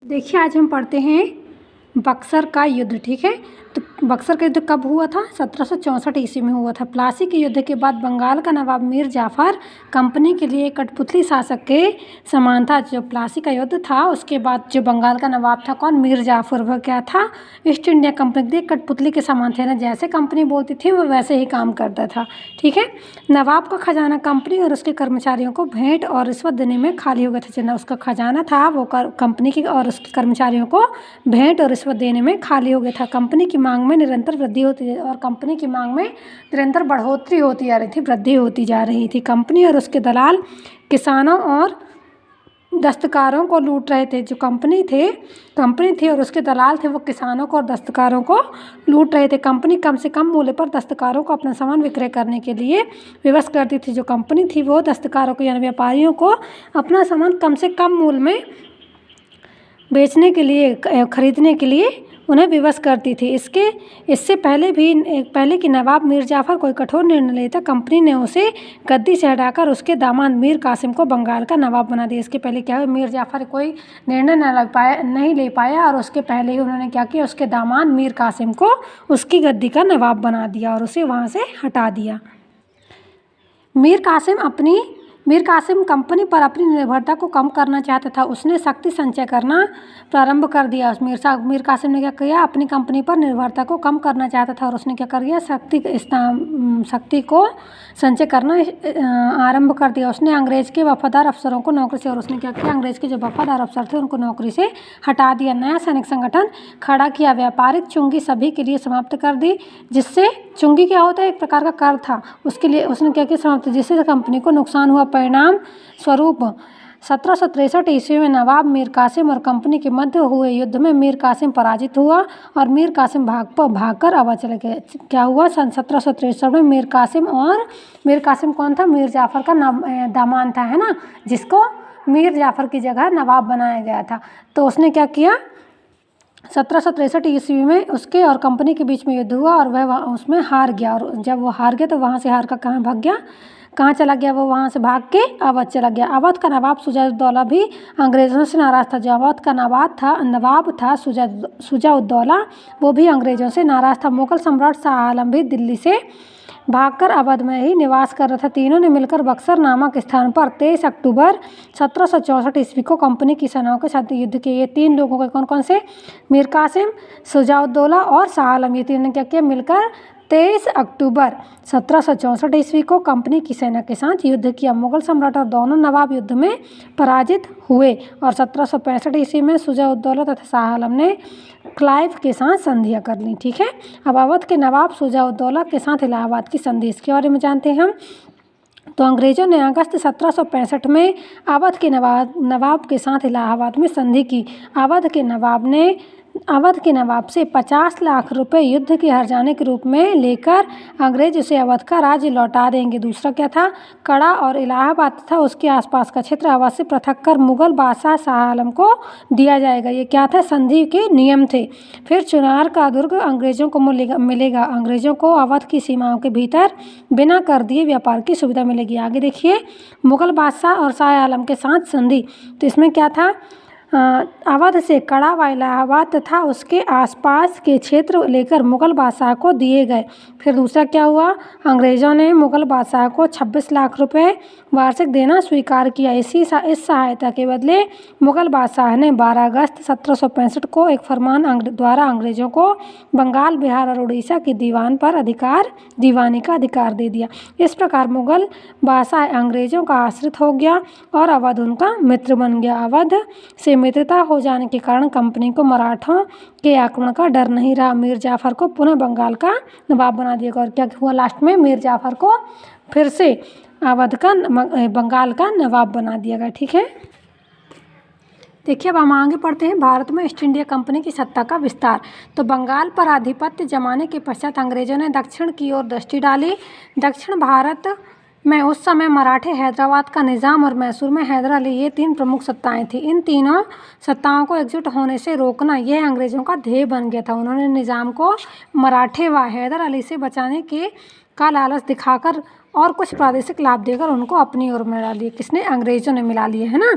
देखिए आज हम पढ़ते हैं बक्सर का युद्ध। ठीक है, तो बक्सर का युद्ध कब हुआ था? 1764 ईस्वी में हुआ था। प्लासी के युद्ध के बाद बंगाल का नवाब मीर जाफ़र कंपनी के लिए कठपुतली शासक के समान था। जो प्लासी का युद्ध था उसके बाद जो बंगाल का नवाब था कौन? मीर जाफ़र। वह क्या था? ईस्ट इंडिया कंपनी के लिए कठपुतली के समान थे ना, जैसे कंपनी बोलती थी वो वैसे ही काम करता था। ठीक है, नवाब का खजाना कंपनी और उसके कर्मचारियों को भेंट और रिश्वत देने में खाली हो गया था। जितना उसका खजाना था वो कंपनी की और उसके कर्मचारियों को भेंट और रिश्वत देने में खाली हो गया था। कंपनी की मांग में निरंतर वृद्धि होती और कंपनी की मांग में निरंतर बढ़ोतरी होती जा रही थी, वृद्धि होती जा रही थी। कंपनी और उसके दलाल किसानों और दस्तकारों को लूट रहे थे। जो कंपनी थी और उसके दलाल थे वो किसानों को और दस्तकारों को लूट रहे थे। कंपनी कम से कम मूल्य पर दस्तकारों को अपना सामान विक्रय करने के लिए विवश करती थी। जो कंपनी थी वो दस्तकारों को यानी व्यापारियों को अपना सामान कम से कम मूल्य में बेचने के लिए, खरीदने के लिए उन्हें विवश करती थी। इससे पहले कि नवाब मीर जाफ़र कोई कठोर निर्णय लेता, कंपनी ने उसे गद्दी से हटाकर उसके दामाद मीर कासिम को बंगाल का नवाब बना दिया। इसके पहले क्या हुआ? मीर जाफ़र कोई निर्णय नहीं ले पाया और उसके पहले ही उन्होंने क्या किया? उसके दामाद मीर कासिम को उसकी गद्दी का नवाब बना दिया और उसे वहाँ से हटा दिया। मीर कासिम कंपनी पर अपनी निर्भरता को कम करना चाहता था। उसने शक्ति संचय करना प्रारंभ कर दिया। मीर कासिम ने क्या किया? अपनी कंपनी पर निर्भरता को कम करना चाहता था और उसने क्या कर दिया? शक्ति को संचय करना आरंभ कर दिया। उसने अंग्रेज के वफादार अफसरों को नौकरी से, और उसने क्या किया? अंग्रेज के जो वफादार अफसर थे उनको नौकरी से हटा दिया। नया सैनिक संगठन खड़ा किया। व्यापारिक चुंगी सभी के लिए समाप्त कर दी। जिससे चुंगी क्या होता है? एक प्रकार का कर था। उसके लिए उसने क्या किया? समाप्त, जिससे कंपनी को नुकसान हुआ। परिणाम स्वरूप 1763 ईस्वी में नवाब मीर कासिम और कंपनी के मध्य हुए युद्ध में मीर कासिम पराजित हुआ और मीर कासिम भागकर अवध चले गए। क्या हुआ? सन 1763 में मीर कासिम कौन था? मीर जाफ़र का दामाद था, है ना, जिसको मीर जाफ़र की जगह नवाब बनाया गया था। तो उसने क्या किया? 1763 ईस्वी में उसके और कंपनी के बीच में युद्ध हुआ और वह उसमें हार गया। और जब वो हार गया तो वहाँ से हार कर कहाँ भाग गया? कहाँ चला गया? वो वहाँ से भाग के अवध चला गया। अवध का नवाब शुजा-उद-दौला भी अंग्रेज़ों से नाराज़ था। जो अवध का नवाब था शुजा-उद-दौला, वो भी अंग्रेज़ों से नाराज़ था। मुगल सम्राट शाह आलम भी दिल्ली से भागकर अवध में ही निवास कर रहा था। तीनों ने मिलकर बक्सर नामक स्थान पर 23 अक्टूबर 1764 ईस्वी को कंपनी की सेनाओं के साथ युद्ध किया। ये तीन लोगों के कौन से? मीर कासिम, शुजा-उद-दौला और शाह आलम, ये तीनों ने क्या किया? मिलकर 23 अक्टूबर 1764 ईस्वी को कंपनी की सेना के साथ युद्ध किया। मुगल सम्राट और दोनों नवाब युद्ध में पराजित हुए और 1765 ईस्वी में शुजा-उद-दौला तथा शाह आलम ने क्लाइव के साथ संधियाँ कर ली। ठीक है, अब अवध के नवाब शुजा-उद-दौला के साथ इलाहाबाद की संधि, इसके बारे में जानते हैं हम। तो अंग्रेजों ने अगस्त 1765 में अवध के नवाब के साथ इलाहाबाद में संधि की। अवध के नवाब से 50 लाख रुपए युद्ध के हर्जाने के रूप में लेकर अंग्रेज उसे अवध का राज्य लौटा देंगे। दूसरा क्या था? कड़ा और इलाहाबाद तथा उसके आसपास का क्षेत्र अवध से पृथक कर मुगल बादशाह शाह आलम को दिया जाएगा। ये क्या था? संधि के नियम थे। फिर चुनार का दुर्ग अंग्रेजों को मिलेगा। अंग्रेजों को अवध की सीमाओं के भीतर बिना कर दिए व्यापार की सुविधा मिलेगी। आगे देखिए, मुगल बादशाह और शाह आलम के साथ संधि। तो इसमें क्या था? अवध से कड़ा व इलाहाबाद तथा उसके आसपास के क्षेत्र लेकर मुगल बादशाह को दिए गए। फिर दूसरा क्या हुआ? अंग्रेज़ों ने मुगल बादशाह को 26 लाख रुपए वार्षिक देना स्वीकार किया। इस सहायता के बदले मुगल बादशाह ने 12 अगस्त 1765 को एक फरमान द्वारा अंग्रेज़ों को बंगाल, बिहार और उड़ीसा की दीवानी का अधिकार दे दिया। इस प्रकार मुगल बादशाह अंग्रेज़ों का आश्रित हो गया और अवध उनका मित्र बन गया। अवध से मित्रता हो जाने के कारण कंपनी को मराठों के आक्रमण का डर नहीं रहा। मीर जाफ़र को पुनः बंगाल का नवाब बना दिया गया। और क्या हुआ लास्ट में? मीर जाफ़र को फिर से बंगाल का नवाब बना दिया गया। ठीक है, देखिए अब हम आगे पढ़ते हैं भारत में ईस्ट इंडिया कंपनी की सत्ता का विस्तार। तो बंगाल पर आधिपत्य जमाने के पश्चात अंग्रेजों ने दक्षिण की ओर दृष्टि डाली। दक्षिण भारत में उस समय मराठे, हैदराबाद का निज़ाम और मैसूर में हैदर अली, ये तीन प्रमुख सत्ताएं थीं। इन तीनों सत्ताओं को एकजुट होने से रोकना यह अंग्रेज़ों का ध्येय बन गया था। उन्होंने निज़ाम को मराठे व हैदर अली से बचाने का लालच दिखाकर और कुछ प्रादेशिक लाभ देकर उनको अपनी ओर मिला लिए। किसने? अंग्रेजों ने मिला लिए, है ना।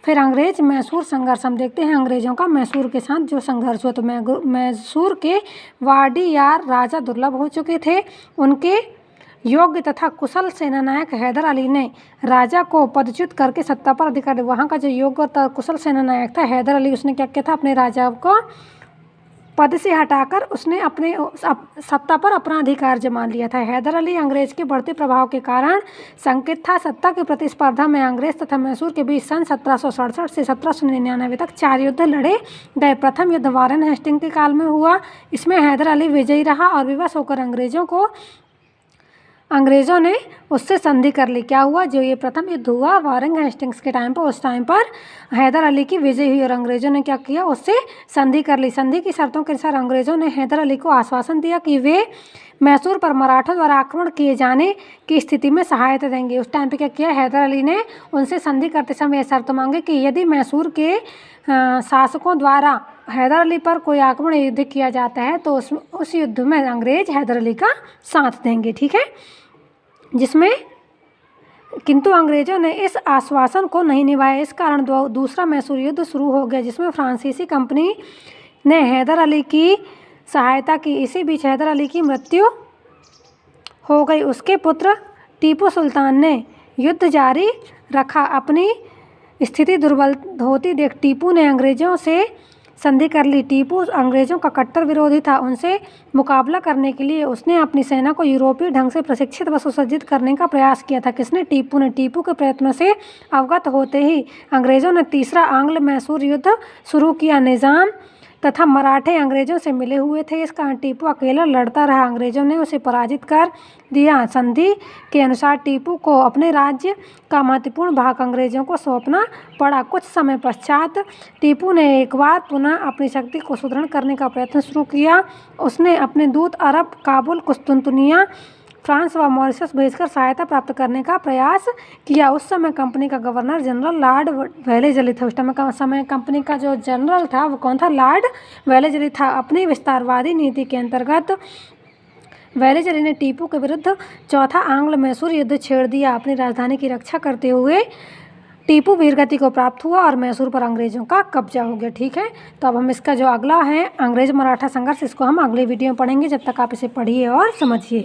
फिर अंग्रेज मैसूर संघर्ष, हम देखते हैं अंग्रेजों का मैसूर के साथ जो संघर्ष हुआ। तो मैसूर के वाडियार राजा दुर्लभ हो चुके थे। उनके योग्य तथा कुशल सेनानायक हैदर अली ने राजा को पदच्युत करके सत्ता पर अधिकार दिया। वहाँ का जो योग्य और कुशल सेनानायक था हैदर अली, उसने क्या किया था? अपने राजा को पद से हटाकर उसने अपने सत्ता पर अपना अधिकार जमा लिया था। हैदर अली अंग्रेज के बढ़ते प्रभाव के कारण संकित था। सत्ता की प्रतिस्पर्धा में अंग्रेज तथा मैसूर के बीच सन 1767 से 1799 तक 4 युद्ध लड़े गए। प्रथम युद्ध वारेन हेस्टिंग के काल में हुआ। इसमें हैदर अली विजयी रहा और विवश होकर अंग्रेज़ों ने उससे संधि कर ली। क्या हुआ? जो ये प्रथम युद्ध हुआ वारेन हेस्टिंग्स के टाइम पर, उस टाइम पर हैदर अली की विजय हुई और अंग्रेज़ों ने क्या किया? उससे संधि कर ली। संधि की शर्तों के अनुसार अंग्रेज़ों ने हैदर अली को आश्वासन दिया कि वे मैसूर पर मराठों द्वारा आक्रमण किए जाने की स्थिति में सहायता देंगे। उस टाइम पे क्या किया? हैदर अली ने उनसे संधि करते समय शर्त मांगी कि यदि मैसूर के शासकों द्वारा हैदर अली पर कोई आक्रमण युद्ध किया जाता है तो उस युद्ध में अंग्रेज हैदर अली का साथ देंगे। ठीक है, जिसमें किंतु अंग्रेजों ने इस आश्वासन को नहीं निभाया। इस कारण दूसरा मैसूर युद्ध शुरू हो गया, जिसमें फ्रांसीसी कंपनी ने हैदर अली की सहायता की। इसी बीच हैदर अली की मृत्यु हो गई। उसके पुत्र टीपू सुल्तान ने युद्ध जारी रखा। अपनी स्थिति दुर्बल होती देख टीपू ने अंग्रेजों से संधि कर ली। टीपू अंग्रेजों का कट्टर विरोधी था। उनसे मुकाबला करने के लिए उसने अपनी सेना को यूरोपीय ढंग से प्रशिक्षित व सुसज्जित करने का प्रयास किया था। किसने? टीपू ने। टीपू के प्रयत्नों से अवगत होते ही अंग्रेजों ने तीसरा आंग्ल मैसूर युद्ध शुरू किया। निज़ाम तथा मराठे अंग्रेजों से मिले हुए थे, इस कारण टीपू अकेला लड़ता रहा। अंग्रेजों ने उसे पराजित कर दिया। संधि के अनुसार टीपू को अपने राज्य का महत्वपूर्ण भाग अंग्रेजों को सौंपना पड़ा। कुछ समय पश्चात टीपू ने एक बार पुनः अपनी शक्ति को सुदृढ़ करने का प्रयत्न शुरू किया। उसने अपने दूत अरब, काबुल, कुस्तुनतुनिया, फ्रांस व मॉरिशस भेजकर सहायता प्राप्त करने का प्रयास किया। उस समय कंपनी का गवर्नर जनरल लॉर्ड वेलेजली था। उस समय कंपनी का जो जनरल था वो कौन था? लॉर्ड वेलेजली था। अपनी विस्तारवादी नीति के अंतर्गत वेलेजली ने टीपू के विरुद्ध चौथा आंग्ल मैसूर युद्ध छेड़ दिया। अपनी राजधानी की रक्षा करते हुए टीपू वीरगति को प्राप्त हुआ और मैसूर पर अंग्रेजों का कब्जा हो गया। ठीक है, तो अब हम इसका जो अगला है अंग्रेज मराठा संघर्ष, इसको हम अगले वीडियो में पढ़ेंगे। जब तक आप इसे पढ़िए और समझिए।